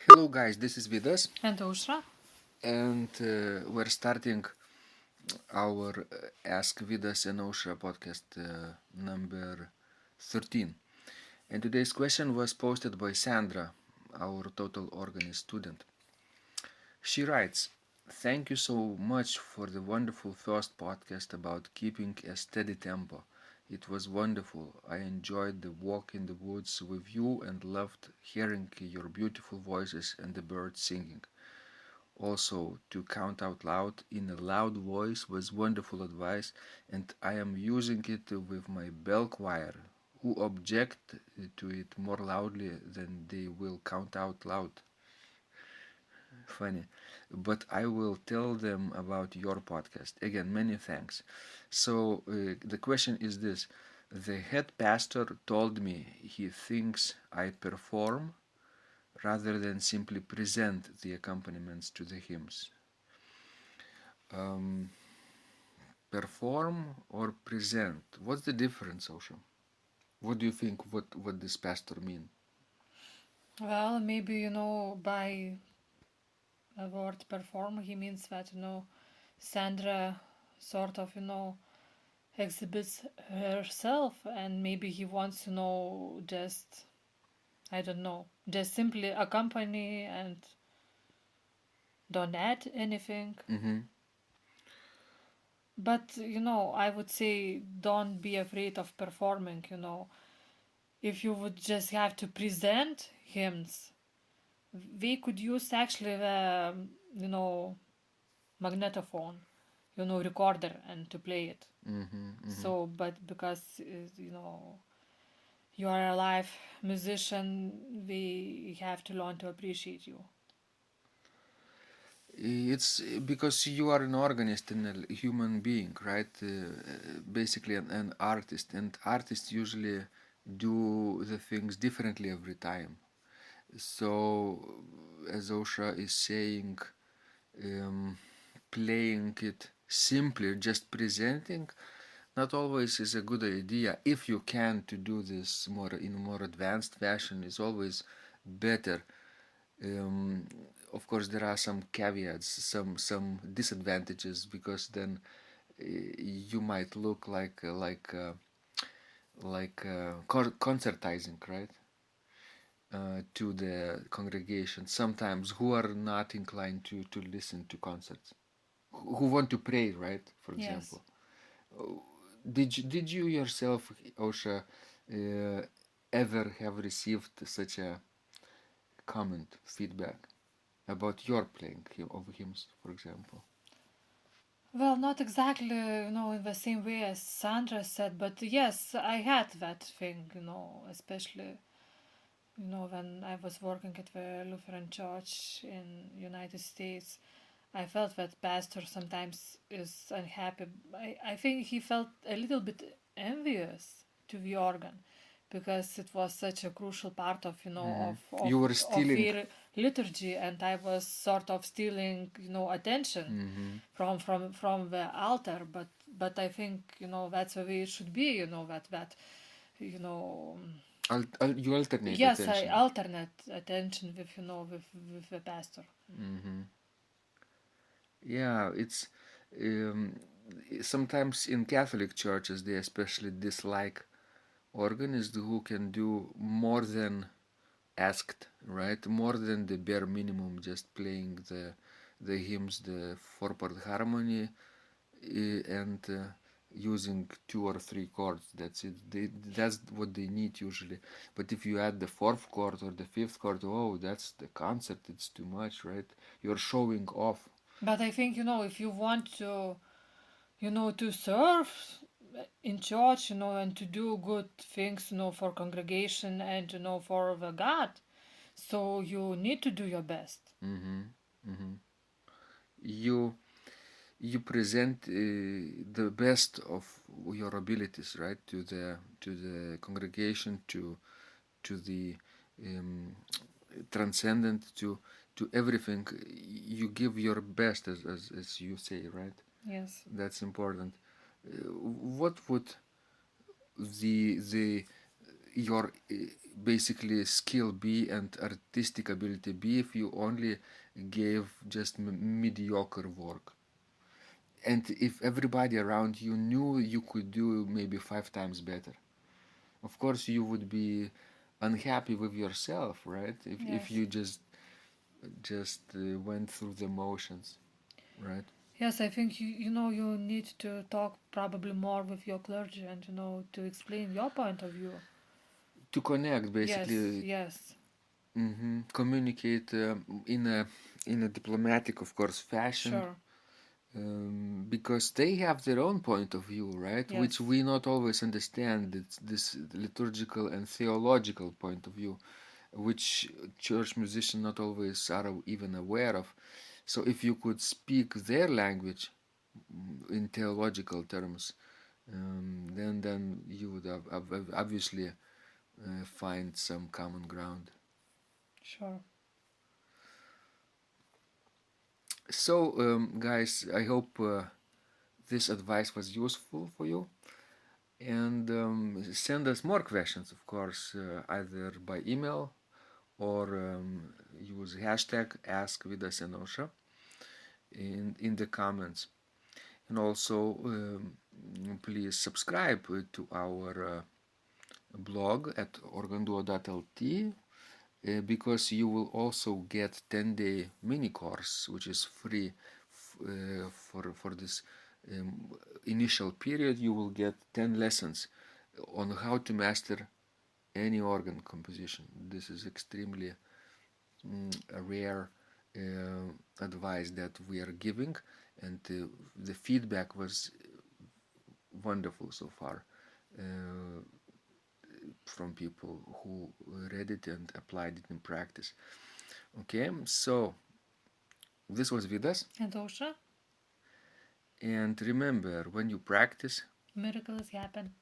Hello, guys. This is Vidas, And Ushra? and we're starting our Ask Vidas and Osha podcast number 13. And today's question was posted by Sandra, our total organist student. She writes, "Thank you so much for the wonderful first podcast about keeping a steady tempo. It was wonderful. I enjoyed the walk in the woods with you and loved hearing your beautiful voices and the birds singing. Also, to count out loud in a loud voice was wonderful advice, and I am using it with my bell choir, who object to it more loudly than they will count out loud. Funny. But I will tell them about your podcast. Again, many thanks." So, the question is this: the head pastor told me he thinks I perform rather than simply present the accompaniments to the hymns. Um, Perform or present? What's the difference, Osha? What do you think? What this pastor mean? Well, maybe, by a word perform, he means that, Sandra sort of, exhibits herself and maybe he wants to just, I don't know, just simply accompany and don't add anything. Mm-hmm. But, I would say don't be afraid of performing, If you would just have to present hymns, we could use actually the magnetophone, recorder, and to play it. Mm-hmm. Mm-hmm. So but because you are a live musician, we have to learn to appreciate you. It's because you are an organist and a human being, right? Basically, an artist, and artists usually do the things differently every time. So, as Osha is saying, um, playing it simply, just presenting, not always is a good idea. If you can to do this more in a more advanced fashion, is always better. um, of course there are some caveats, some disadvantages, because then you might look like concertizing, right? To the congregation sometimes, who are not inclined to listen to concerts, who want to pray, right? For Yes. example, did you yourself, Osha, ever have received such a comment, feedback about your playing of hymns, for example? Well, not exactly, in the same way as Sandra said, but yes, I had that thing, especially, when I was working at the Lutheran Church in United States. I felt that pastor sometimes is unhappy. I think he felt a little bit envious to the organ because it was such a crucial part of You were stealing. their liturgy, and I was sort of stealing attention Mm-hmm. from the altar. But I think that's the way it should be. That you know You alternate yes, I attention. alternate attention with with the pastor. Mm-hmm. Yeah, it's um, sometimes in Catholic churches they especially dislike organists who can do more than asked, right? More than the bare minimum, just playing the hymns, the four-part harmony, and using two or three chords. That's it. That's what they need usually. But if you add the fourth chord or the fifth chord, oh, that's the concert. It's too much, right? You're showing off. But I think if you want to to serve in church, and to do good things, for congregation and for the God. So you need to do your best. Mm-hmm. Mm-hmm. You you present the best of your abilities, right, to the congregation, to the um, transcendent, to everything. You give your best, as you say, right? Yes. That's important. What would the your basically skill be and artistic ability be if you only gave just mediocre work? And if everybody around you knew you could do maybe 5 times better, of course you would be unhappy with yourself, right? If Yes. you just went through the motions, right? Yes, I think you need to talk probably more with your clergy and to explain your point of view. To connect, Yes, basically, yes, communicate in a diplomatic, of course, fashion, sure. because they have their own point of view, right? Which Yes, we not always understand. It's this liturgical and theological point of view, which church musicians not always are even aware of. So if you could speak their language in theological terms, then you would obviously find some common ground. sure. So, guys, I hope this advice was useful for you. And send us more questions, of course, either by email or use hashtag AskVidasEnosha in the comments. And also, please subscribe to our blog at organduo.lt because you will also get 10-day mini course, which is free for this um, initial period. You will get 10 lessons on how to master any organ composition. This is extremely a rare advice that we are giving, and the feedback was wonderful so far from people who read it and applied it in practice. Okay, so this was Vidas, And Osha, and remember, when you practice, miracles happen.